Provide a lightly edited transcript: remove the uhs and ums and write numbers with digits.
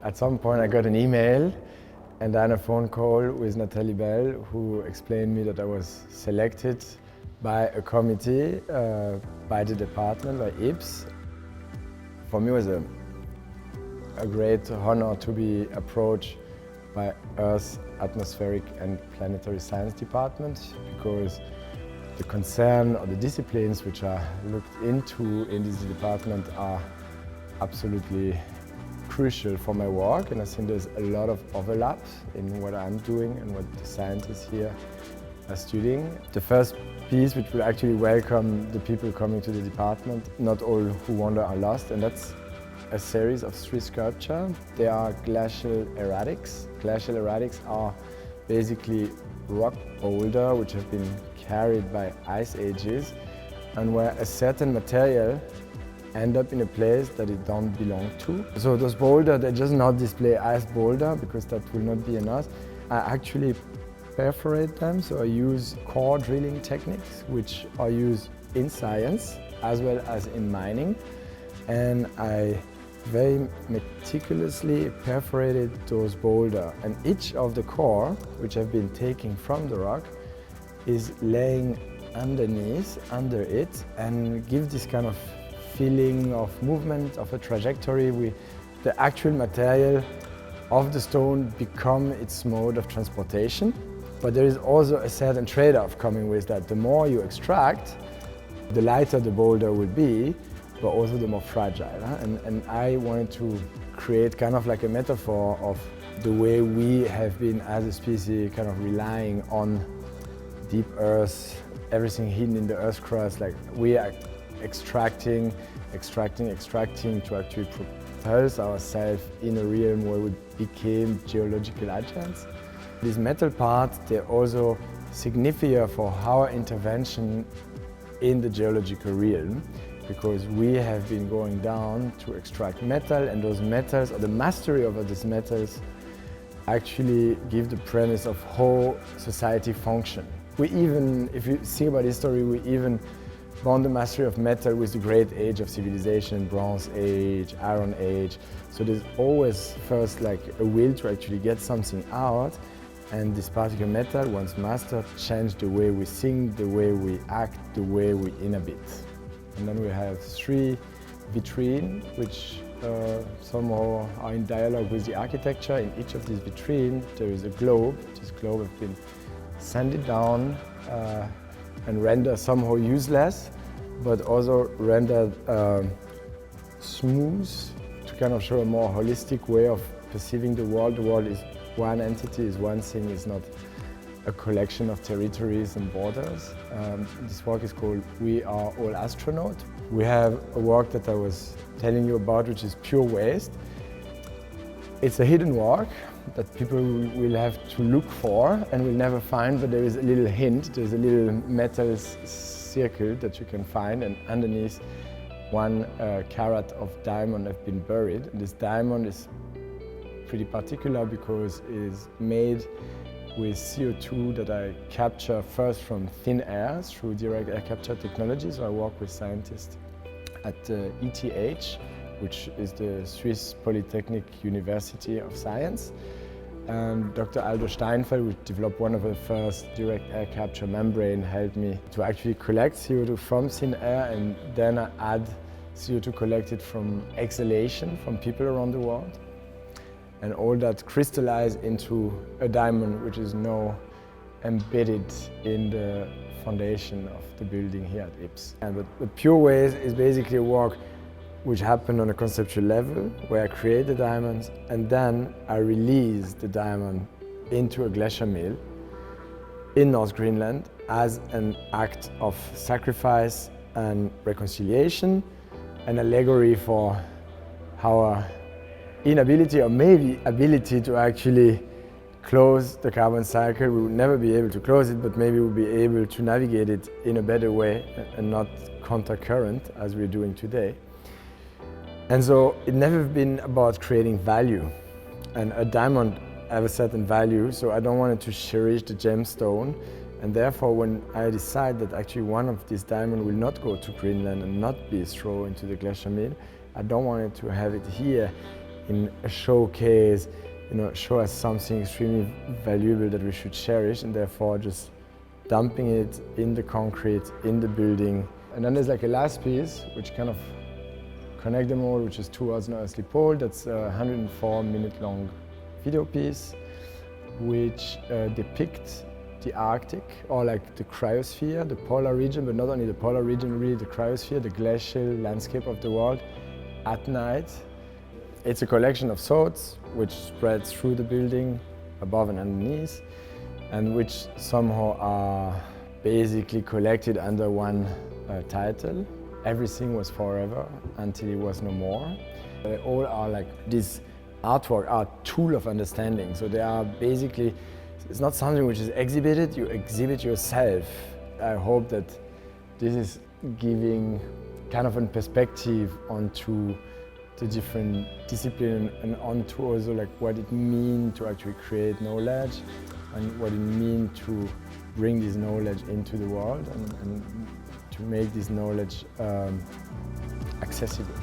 At some point I got an email and then a phone call with Nathalie Bell, who explained me that I was selected by a committee, by the department, by IPS. For me it was a great honor to be approached by Earth, Atmospheric and Planetary Science Department, because the concern or the disciplines which are looked into in this department are absolutely crucial for my work, and I think there's a lot of overlap in what I'm doing and what the scientists here are studying. The first piece which will actually welcome the people coming to the department, not all who wander are lost, and that's a series of 3 sculptures. They are glacial erratics. Glacial erratics are basically rock boulders which have been carried by ice ages and where a certain material end up in a place that it don't belong to. So those boulders, they just not display ice boulder because that will not be enough. I actually perforate them, so I use core drilling techniques which are used in science as well as in mining, and I very meticulously perforated those boulders, and each of the core, which have been taken from the rock, is laying under it and give this kind of feeling of movement, of a trajectory. The actual material of the stone become its mode of transportation. But there is also a certain trade-off coming with that. The more you extract, the lighter the boulder will be, but also the more fragile. And I wanted to create kind of like a metaphor of the way we have been as a species kind of relying on deep earth, everything hidden in the earth's crust. Like we are extracting to actually propulse ourselves in a realm where we became geological agents. These metal parts, they're also significant for our intervention in the geological realm, because we have been going down to extract metal, and those metals, or the mastery over these metals, actually give the premise of how society functions. We even, if you think about history, we even bound the mastery of metal with the great age of civilization, Bronze Age, Iron Age. So there's always first like a will to actually get something out, and this particular metal, once mastered, changed the way we think, the way we act, the way we inhabit. And then we have 3 vitrines, which somehow are in dialogue with the architecture. In each of these vitrines, there is a globe. This globe has been sanded down and rendered somehow useless, but also rendered smooth to kind of show a more holistic way of perceiving the world. The world is one entity, is one thing, is not a collection of territories and borders. This work is called We Are All Astronauts. We have a work that I was telling you about, which is Pure Waste. It's a hidden work that people will have to look for and will never find, but there is a little hint. There's a little metal circle that you can find, and underneath 1 carat of diamond have been buried. And this diamond is pretty particular because it is made with CO2 that I capture first from thin air through direct air capture technology. So I work with scientists at ETH, which is the Swiss Polytechnic University of Science. And Dr. Aldo Steinfeld, who developed one of the first direct air capture membrane, helped me to actually collect CO2 from thin air, and then I add CO2 collected from exhalation from people around the world. And all that crystallized into a diamond, which is now embedded in the foundation of the building here at IPS. But Pure Waste is basically a work which happened on a conceptual level, where I create the diamonds and then I release the diamond into a glacial mill in North Greenland as an act of sacrifice and reconciliation, an allegory for our inability, or maybe ability, to actually close the carbon cycle. We will never be able to close it, but maybe we'll be able to navigate it in a better way and not counter-current as we're doing today. And so it never been about creating value. And a diamond have a certain value, so I don't want it to cherish the gemstone. And therefore, when I decide that actually one of these diamonds will not go to Greenland and not be thrown into the glacial mill, I don't want it to have it here in a showcase, show us something extremely valuable that we should cherish, and therefore just dumping it in the concrete, in the building. And then there's like a last piece, which kind of connect them all, which is Towards an Earthly Pole. That's a 104-minute long video piece, which depicts the Arctic, or like the cryosphere, the polar region, but not only the polar region, really the cryosphere, the glacial landscape of the world at night. It's a collection of thoughts which spreads through the building, above and underneath, and which somehow are basically collected under one title. Everything was forever until it was no more. They all are like this artwork, are a tool of understanding. So they are basically, it's not something which is exhibited, you exhibit yourself. I hope that this is giving kind of a perspective onto the different disciplines and onto also like what it means to actually create knowledge and what it means to bring this knowledge into the world and to make this knowledge accessible.